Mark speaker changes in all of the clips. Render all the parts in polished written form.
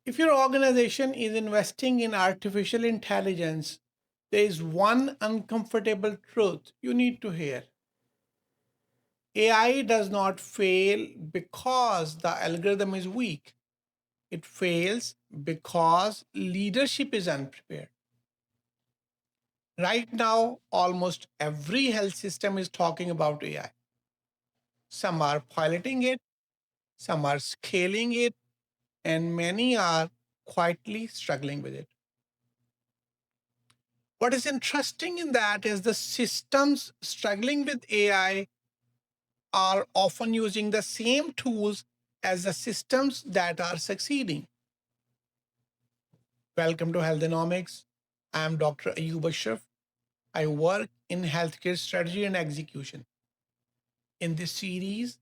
Speaker 1: If your organization is investing in artificial intelligence, there is one uncomfortable truth you need to hear. AI does not fail because the algorithm is weak. It fails because leadership is unprepared. Right now, almost every health system is talking about AI. Some are piloting it, some are scaling it, and many are quietly struggling with it. What is interesting in that is the systems struggling with AI are often using the same tools as the systems that are succeeding. Welcome to HealtheNomics. I'm Dr. Ayoub Ashraf. I work in healthcare strategy and execution. In this series,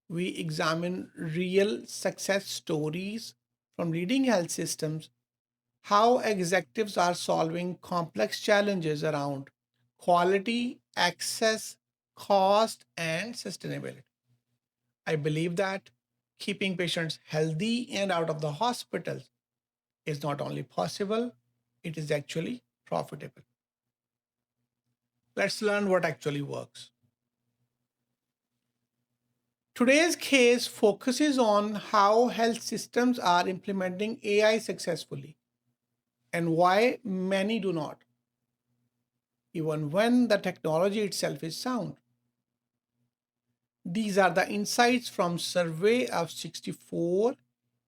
Speaker 1: we examine real success stories from leading health systems, how executives are solving complex challenges around quality, access, cost, and sustainability. I believe that keeping patients healthy and out of the hospital is not only possible, it is actually profitable. Let's learn what actually works. Today's case focuses on how health systems are implementing AI successfully and why many do not, even when the technology itself is sound. These are the insights from survey of 64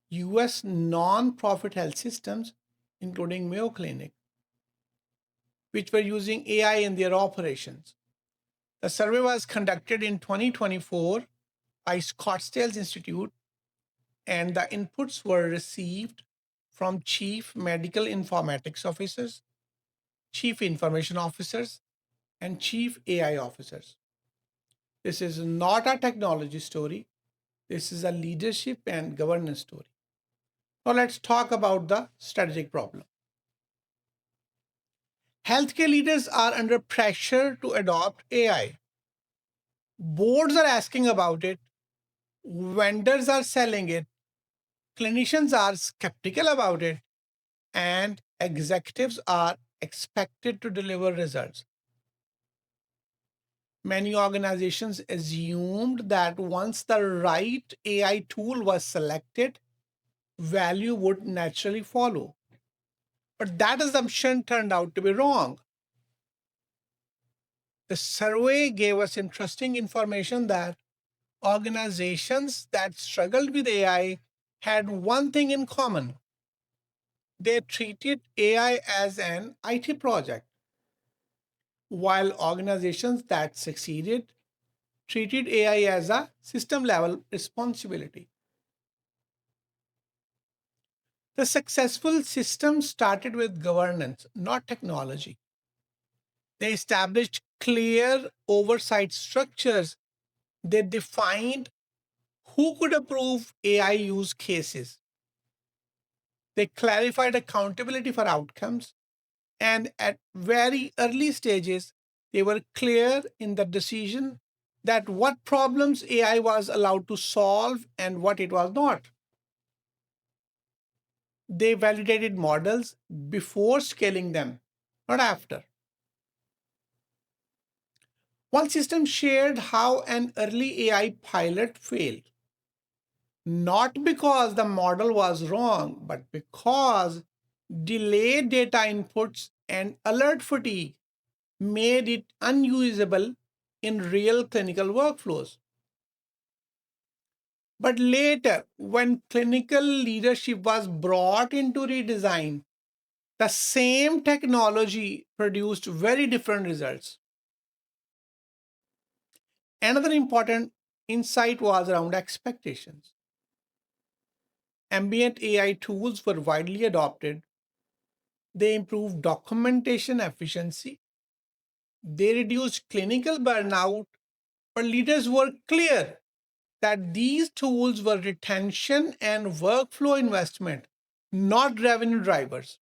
Speaker 1: US non-profit health systems, including Mayo Clinic, which were using AI in their operations. The survey was conducted in 2024 by Scottsdale Institute, and the inputs were received from chief medical informatics officers, chief information officers, and chief AI officers. This is not a technology story. This is a leadership and governance story. Now let's talk about the strategic problem. Healthcare leaders are under pressure to adopt AI. Boards are asking about it, vendors are selling it, clinicians are skeptical about it, and executives are expected to deliver results. Many organizations assumed that once the right AI tool was selected, value would naturally follow. But that assumption turned out to be wrong. The survey gave us interesting information that organizations that struggled with AI had one thing in common. They treated AI as an IT project, while organizations that succeeded treated AI as a system level responsibility. The successful system started with governance, not technology. They established clear oversight structures. They defined who could approve AI use cases. They clarified accountability for outcomes. And at very early stages, they were clear in the decision that what problems AI was allowed to solve and what it was not. They validated models before scaling them, not after. One system shared how an early AI pilot failed, not because the model was wrong, but because delayed data inputs and alert fatigue made it unusable in real clinical workflows. But later, when clinical leadership was brought into redesign, the same technology produced very different results. Another important insight was around expectations. Ambient AI tools were widely adopted. They improved documentation efficiency. They reduced clinical burnout, but leaders were clear that these tools were retention and workflow investment, not revenue drivers.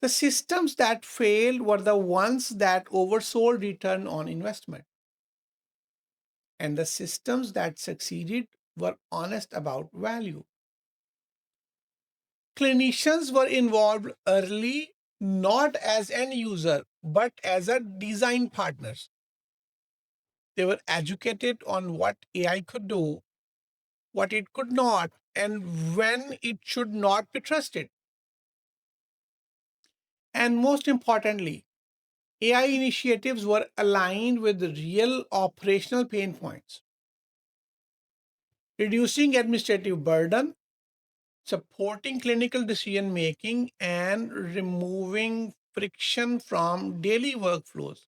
Speaker 1: The systems that failed were the ones that oversold return on investment. And the systems that succeeded were honest about value. Clinicians were involved early, not as end user, but as a design partners. They were educated on what AI could do, what it could not, and when it should not be trusted. And most importantly, AI initiatives were aligned with the real operational pain points, reducing administrative burden, supporting clinical decision making, and removing friction from daily workflows.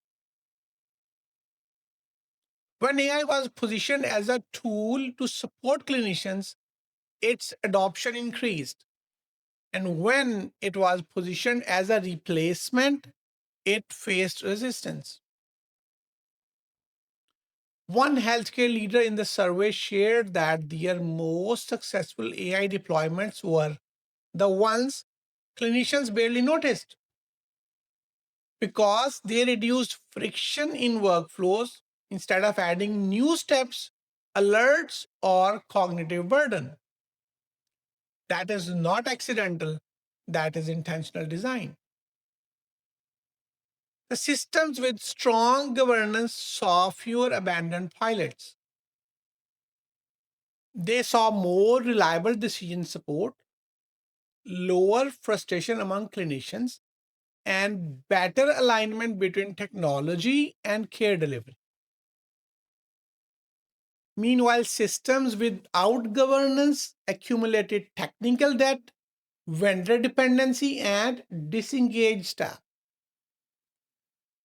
Speaker 1: When AI was positioned as a tool to support clinicians, its adoption increased. And when it was positioned as a replacement, it faced resistance. One healthcare leader in the survey shared that their most successful AI deployments were the ones clinicians barely noticed because they reduced friction in workflows instead of adding new steps, alerts, or cognitive burden. That is not accidental, that is intentional design. The systems with strong governance saw fewer abandoned pilots. They saw more reliable decision support, lower frustration among clinicians, and better alignment between technology and care delivery. Meanwhile, systems without governance accumulated technical debt, vendor dependency, and disengaged staff.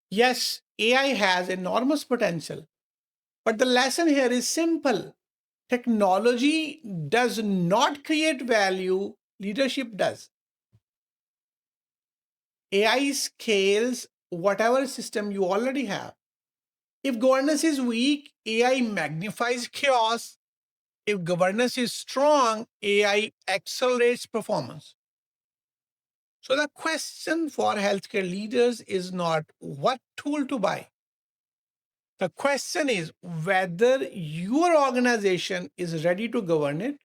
Speaker 1: Yes, AI has enormous potential, but the lesson here is simple. Technology does not create value, leadership does. AI scales whatever system you already have. If governance is weak, AI magnifies chaos. If governance is strong, AI accelerates performance. So the question for healthcare leaders is not what tool to buy. The question is whether your organization is ready to govern it.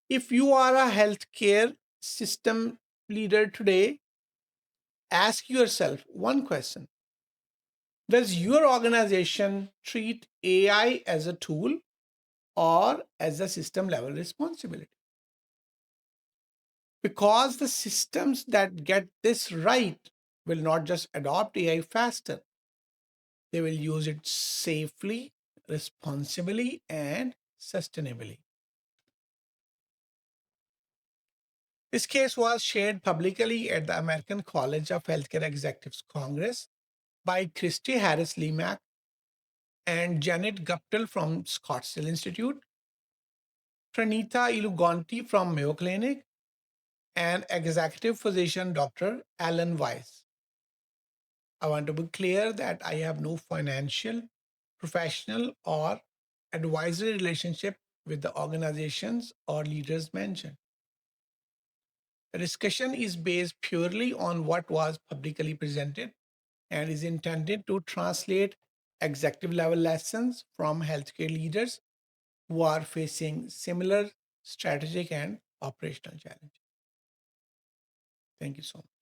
Speaker 1: If you are a healthcare system leader today, ask yourself one question. Does your organization treat AI as a tool or as a system level responsibility? Because the systems that get this right will not just adopt AI faster, they will use it safely, responsibly, and sustainably. This case was shared publicly at the American College of Healthcare Executives Congress by Christy Harris Limack and Janet Guptill from Scottsdale Institute, Pranita Ilugonti from Mayo Clinic, and executive physician Dr. Alan Weiss. I want to be clear that I have no financial, professional, or advisory relationship with the organizations or leaders mentioned. The discussion is based purely on what was publicly presented and is intended to translate executive level lessons from healthcare leaders who are facing similar strategic and operational challenges. Thank you so much.